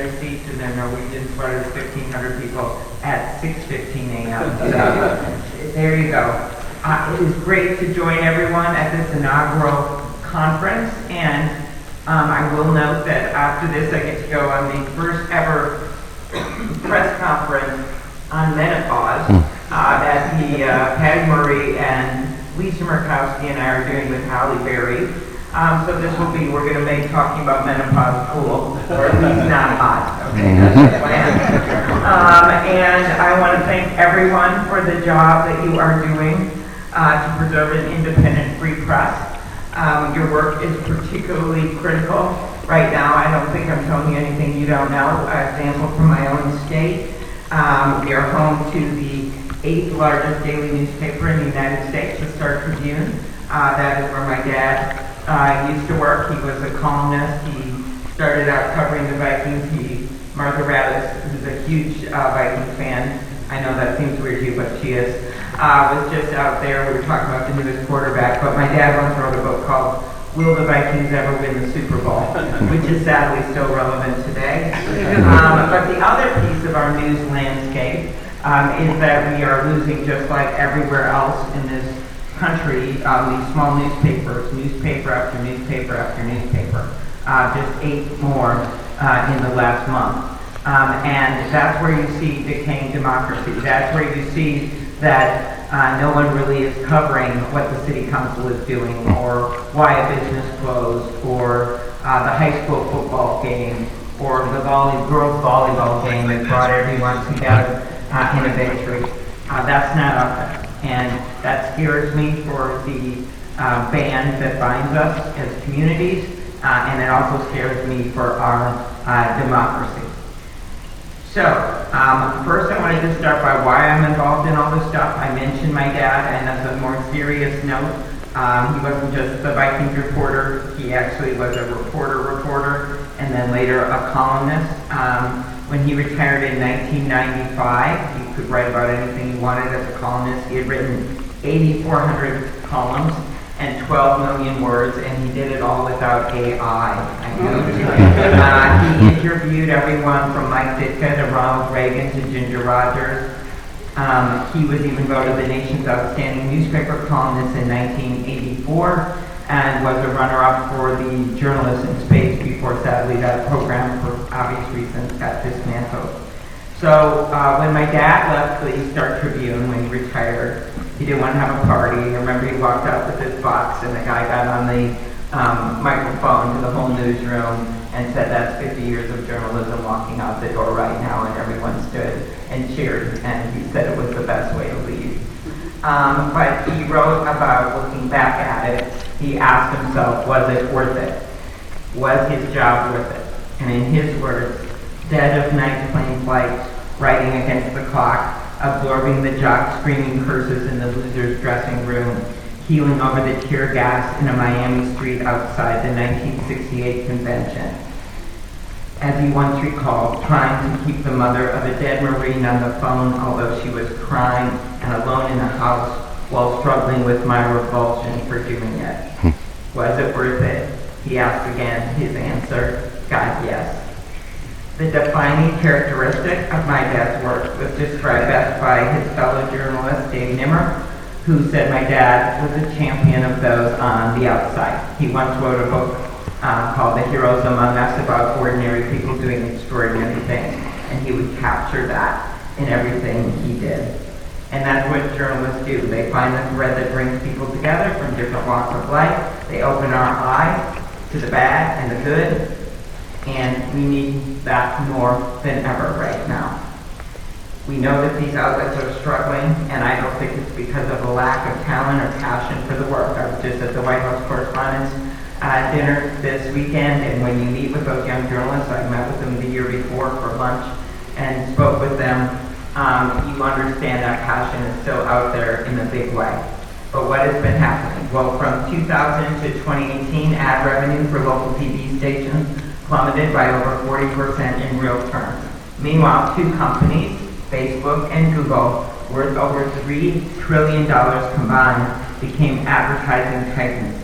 their seats in their Norwegian sweaters, 1,500 people at 6:15 a.m. So there you go. It is great to join everyone at this inaugural conference, and I will note that after this I get to go on the first ever press conference on menopause that Patty Murray and Lisa Murkowski and I are doing with Halle Berry. So this will be, we're going to make talking about menopause cool, or at least not hot. Okay, that's the plan. And I want to thank everyone for the job that you are doing to preserve an independent free press. Your work is particularly critical right now. I don't think I'm telling you anything you don't know. An example from my own state. We are home to the 8th largest daily newspaper in the United States, the Star Tribune. That is where my dad used to work. He was a columnist. He started out covering the Vikings. Martha Raddatz, who's a huge Viking fan, I know that seems weird to you, but she is, was just out there. We were talking about the newest quarterback, but my dad once wrote a book called Will the Vikings Ever Win the Super Bowl, which is sadly still relevant today. But the other piece of our news landscape is that we are losing, just like everywhere else in this country, these small newspapers, newspaper after newspaper after newspaper, just 8 more in the last month. And that's where you see decaying democracy. That's where you see that no one really is covering what the city council is doing, or why a business closed, or the high school football game, or the girls volleyball game that brought everyone together in a victory. That's not out there. And that scares me for the band that binds us as communities, and it also scares me for our democracy. So, first I wanted to start by why I'm involved in all this stuff. I mentioned my dad, and as a more serious note, he wasn't just the Vikings reporter, he actually was a reporter, and then later a columnist. When he retired in 1995, he could write about anything he wanted as a columnist. He had written 8,400 columns and 12 million words, and he did it all without AI. He interviewed everyone from Mike Ditka to Ronald Reagan to Ginger Rogers. He was even voted the nation's outstanding newspaper columnist in 1984, and was a runner-up for the Journalist in Space before, sadly, that program, for obvious reasons, got dismantled. So when my dad left the Star Tribune, when he retired, he didn't want to have a party. I remember he walked out with this box, and the guy got on the microphone to the whole newsroom and said, "That's 50 years of journalism walking out the door right now," and everyone stood and cheered, and he said it was the best way to leave. But he wrote about looking back at it. He asked himself, was it worth it? Was his job worth it? And in his words, dead of night plane flights, riding against the clock, absorbing the jocks screaming curses in the loser's dressing room, heeling over the tear gas in a Miami street outside the 1968 convention. As he once recalled, trying to keep the mother of a dead Marine on the phone, although she was crying and alone in the house while struggling with my revulsion for doing it. Was it worth it? He asked again. His answer, God, yes. The defining characteristic of my dad's work was described best by his fellow journalist, Dave Nimmer, who said my dad was a champion of those on the outside. He once wrote a book called The Heroes Among Us, about ordinary people doing extraordinary things, and he would capture that in everything he did. And that's what journalists do. They find the thread that brings people together from different walks of life. They open our eyes to the bad and the good, and we need that more than ever right now. We know that these outlets are struggling, and I don't think it's because of a lack of talent or passion for the work. I was just at the White House Correspondents' dinner this weekend, and when you meet with those young journalists, I met with them the year before for lunch and spoke with them, you understand that passion is still out there in a big way. But what has been happening? Well, from 2000 to 2018, ad revenue for local TV stations plummeted by over 40% in real terms. Meanwhile, 2 companies, Facebook and Google, worth over $3 trillion combined, became advertising titans.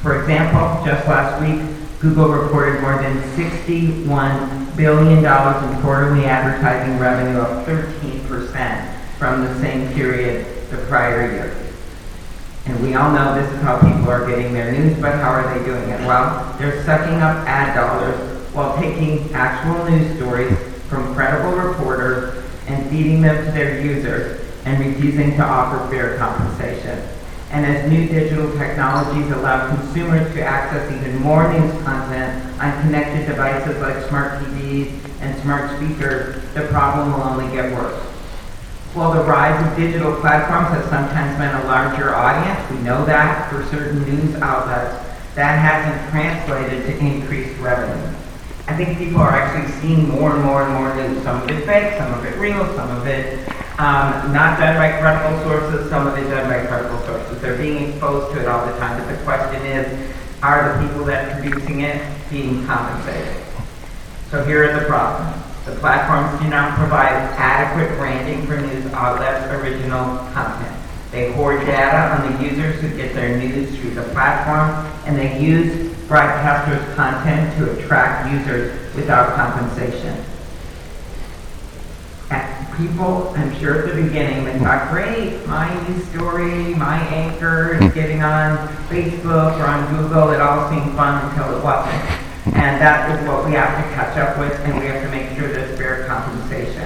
For example, just last week, Google reported more than $61 billion in quarterly advertising revenue, up 13% from the same period the prior year. And we all know this is how people are getting their news, but how are they doing it? Well, they're sucking up ad dollars while taking actual news stories from credible reporters and feeding them to their users and refusing to offer fair compensation. And as new digital technologies allow consumers to access even more news content on connected devices like smart TVs and smart speakers, the problem will only get worse. While the rise of digital platforms has sometimes meant a larger audience, we know that for certain news outlets, that hasn't translated to increased revenue. I think people are actually seeing more and more and more news. Some of it fake, some of it real, some of it not done by credible sources, some of it done by credible sources. They're being exposed to it all the time, but the question is, are the people that are producing it being compensated? So here are the problems. The platforms do not provide adequate branding for news outlets' original content. They hoard data on the users who get their news through the platform, and they use broadcasters' content to attract users without compensation. People, I'm sure at the beginning, they thought, great, my news story, my anchor is getting on Facebook or on Google. It all seemed fun until it wasn't. And that is what we have to catch up with, and we have to make sure there's fair compensation.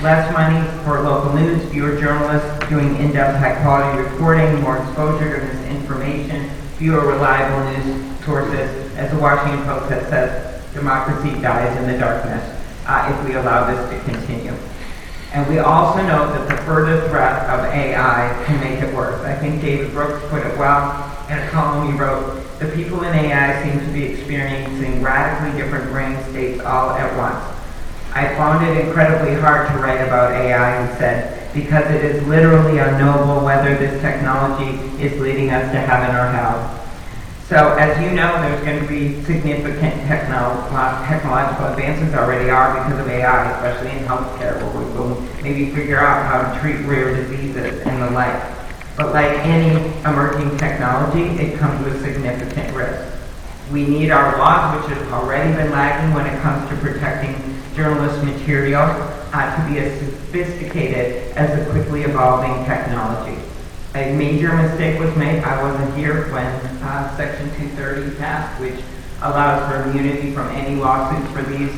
Less money for local news, fewer journalists doing in-depth high-quality reporting, more exposure to misinformation, fewer reliable news sources. As the Washington Post has said, democracy dies in the darkness if we allow this to continue. And we also know that the further threat of AI can make it worse. I think David Brooks put it well in a column he wrote, the people in AI seem to be experiencing radically different brain states all at once. I found it incredibly hard to write about AI, he said, because it is literally unknowable whether this technology is leading us to heaven or hell. So as you know, there's going to be significant technological advances already are because of AI, especially in healthcare, where we will maybe figure out how to treat rare diseases and the like. But like any emerging technology, it comes with significant risk. We need our laws, which have already been lagging when it comes to protecting journalist material, to be as sophisticated as the quickly evolving technology. A major mistake was made. I wasn't here when Section 230 passed, which allows for immunity from any lawsuits for these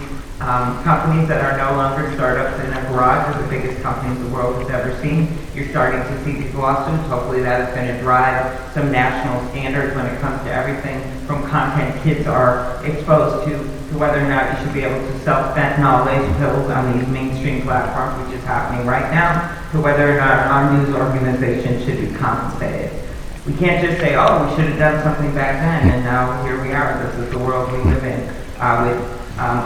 companies that are no longer startups in a garage or the biggest companies the world has ever seen. You're starting to see these lawsuits. Hopefully that is going to drive some national standards when it comes to everything from content kids are exposed to whether or not you should be able to sell fentanyl-laced pills on these mainstream platforms, which is happening right now, to whether or not our news organization should be compensated. We can't just say, oh, we should have done something back then, and now here we are. This is the world we live in, with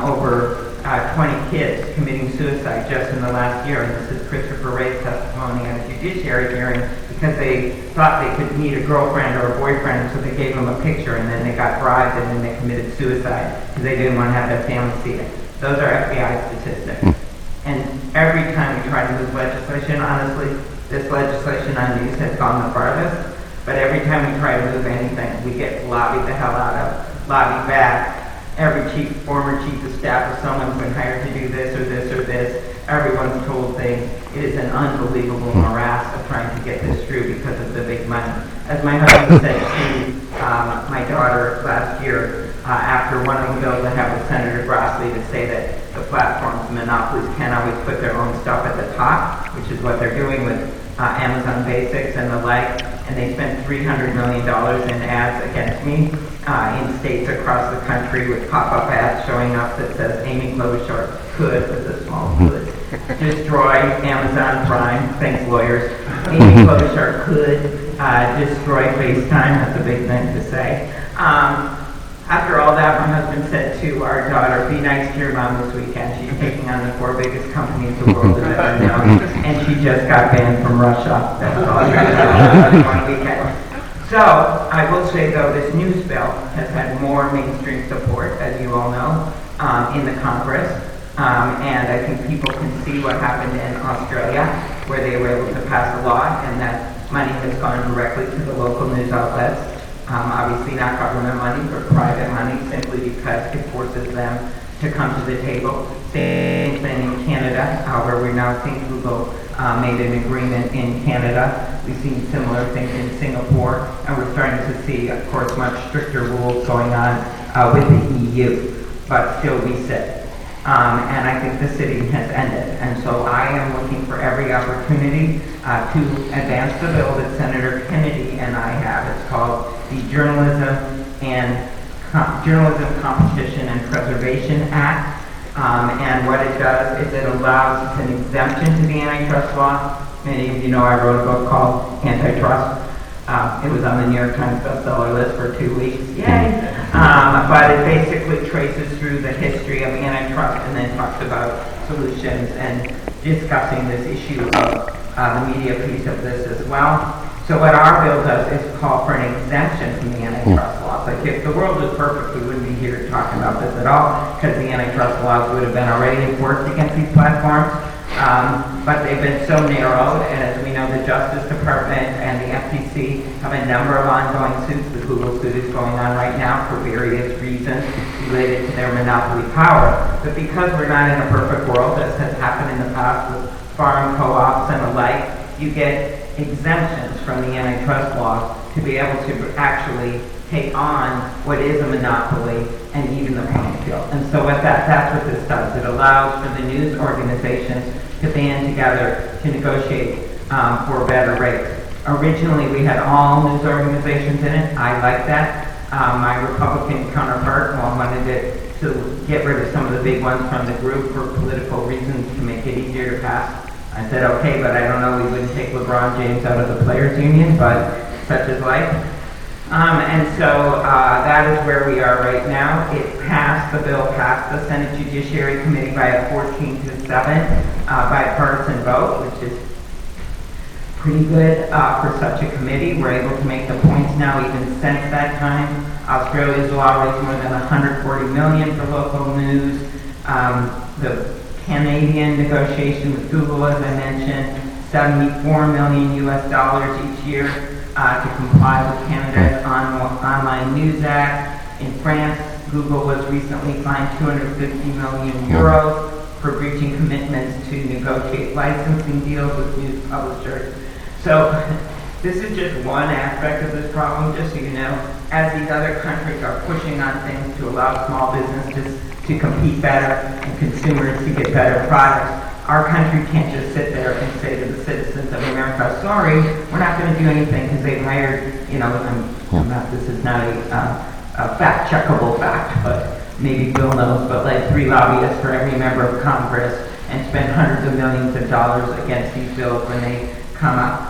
over 20 kids committing suicide just in the last year. And this is Christopher Wray's testimony at a judiciary hearing because they thought they could meet a girlfriend or a boyfriend, so they gave them a picture, and then they got bribed, and then they committed suicide because they didn't want to have their family see it. Those are FBI statistics. And every time we try to move legislation, honestly, this legislation on news has gone the farthest, but every time we try to move anything, we get lobbied the hell out of, lobbied back. Every former chief of staff of someone's been hired to do this or this or this. Everyone's told things. It is an unbelievable morass of trying to get this through because of the big money. As my husband said to my daughter last year, after one of the bills I have with Senator Grassley to say that the platforms, monopolies, can always put their own stuff at the top, which is what they're doing with Amazon Basics and the like, and they spent $300 million in ads against me in states across the country with pop-up ads showing up that says Amy Klobuchar could, with a small could, destroy Amazon Prime. Thanks, lawyers. Amy Klobuchar could destroy FaceTime. That's a big thing to say. After all that, my husband said to our daughter, be nice to your mom this weekend. She's taking on the 4 biggest companies the world has ever known, and she just got banned from Russia. That's all you're going to do one weekend. So, I will say though, this news bill has had more mainstream support, as you all know, in the Congress. And I think people can see what happened in Australia, where they were able to pass a law, and that money has gone directly to the local news outlets. Obviously not government money, but private money, simply because it forces them to come to the table. Same thing in Canada, where we're now seeing Google made an agreement in Canada. We've seen similar things in Singapore, and we're starting to see, of course, much stricter rules going on with the EU, but still we sit. And I think the sitting has ended. And so I am looking for every opportunity to advance the bill that Senator Kennedy and I have. It's called the Journalism Competition and Preservation Act. And what it does is it allows, it's an exemption to the antitrust law. Many of you know I wrote a book called Antitrust. It was on the New York Times bestseller list for 2 weeks. Yay! But it basically traces through the history of antitrust and then talks about solutions and discussing this issue of the media piece of this as well. So what our bill does is call for an exemption from the antitrust laws. Like if the world was perfect, we wouldn't be here talking about this at all because the antitrust laws would have been already enforced against these platforms. But they've been so narrowed, and as we know, the Justice Department and the FTC have a number of ongoing suits. The Google suit is going on right now for various reasons related to their monopoly power. But because we're not in a perfect world, as has happened in the past with farm co-ops and the like, you get exemptions from the antitrust laws to be able to actually take on what is a monopoly and even the playing field. And so that's what this does. It allows for the news organizations to band together to negotiate for better rates. Originally, we had all news organizations in it. I like that. My Republican counterpart wanted it to get rid of some of the big ones from the group for political reasons to make it easier to pass. I said, okay, but I don't know, we wouldn't take LeBron James out of the players union, but such is life. And so that is where we are right now. The bill passed the Senate Judiciary Committee by a 14-7 bipartisan vote, which is pretty good for such a committee. We're able to make the points now even since that time. Australia's law raised more than $140 million for local news. The Canadian negotiation with Google, as I mentioned, $74 million each year to comply with Canada's Online News Act. In France, Google was recently fined 250 million euros for breaching commitments to negotiate licensing deals with news publishers. So this is just one aspect of this problem, just so you know. As these other countries are pushing on things to allow small businesses to compete better and consumers to get better products, our country can't just sit there and say to the citizens of America, sorry, we're not going to do anything because they've hired, this is not a fact-checkable fact, but maybe Bill knows, but like 3 lobbyists for every member of Congress and spend hundreds of millions of dollars against these bills when they come up.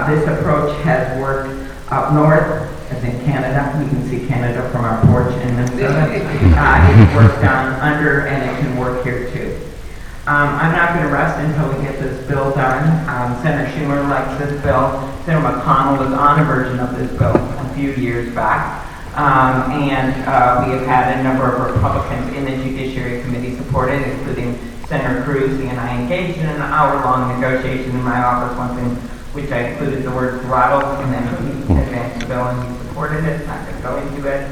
This approach has worked up north, as in Canada. We can see Canada from our porch in Minnesota. It's worked down under, and it can work here too. I'm not going to rest until we get this bill done. Senator Schumer likes this bill. Senator McConnell was on a version of this bill a few years back. And we have had a number of Republicans in the Judiciary Committee support it, including Senator Cruz. He and I engaged in an hour-long negotiation in my office once in which I included the word throttle, and then he advanced the bill and he supported it. Not going to go into it.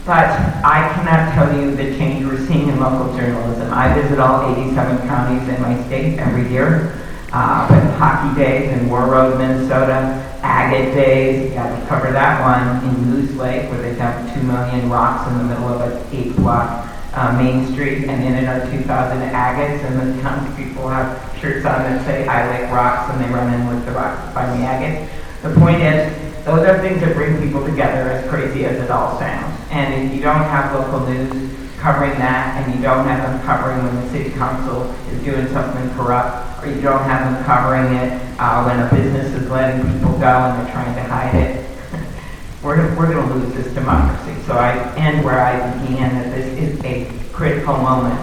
But I cannot tell you the change we're seeing in local journalism. I visit all 87 counties in my state every year. But Hockey Days in War Road, Minnesota, Agate Days, we cover that one in Moose Lake, where they dump 2 million rocks in the middle of an 8-block Main Street, and in it are 2,000 agates, and the townspeople have shirts on that say, I like rocks, and they run in with the rocks to find the agate. The point is, those are things that bring people together, as crazy as it all sounds. And if you don't have local news covering that, and you don't have them covering when the city council is doing something corrupt, or you don't have them covering it when a business is letting people go and they're trying to hide it, we're going to lose this democracy. So I end where I began, that this is a critical moment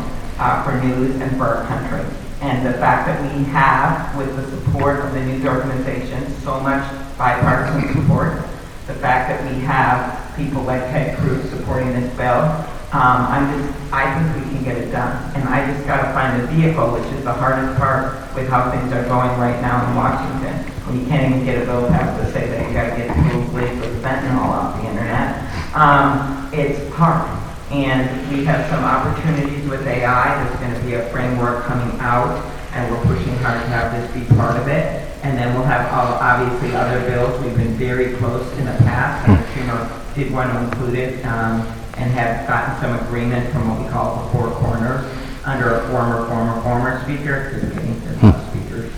for news and for our country. And the fact that we have, with the support of the news organizations, so much bipartisan support, the fact that we have people like Ted Cruz supporting this bill, I think we can get it done. And I just got to find a vehicle, which is the hardest part with how things are going right now in Washington. When you can't even get a bill passed to say that you got to get rules with fentanyl off the internet. It's hard. And we have some opportunities with AI. There's going to be a framework coming out, and we're pushing hard to have this be part of it. And then we'll have obviously other bills. We've been very close in the past, and did want to include it, and have gotten some agreement from what we call the four corners under a former speaker. Just kidding, there's no speakers.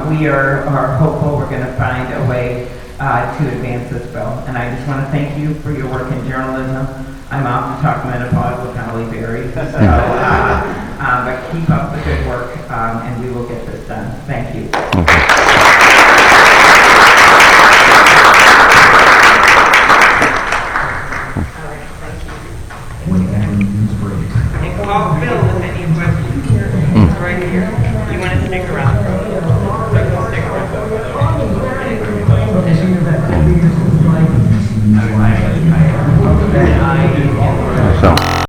We are hopeful we're going to find a way to advance this bill. And I just want to thank you for your work in journalism. I'm off to talk menopause with Holly Berry. So, but keep up the good work, and we will get this done. Thank you. And call Phil with any questions. Right here. You want to stick around? So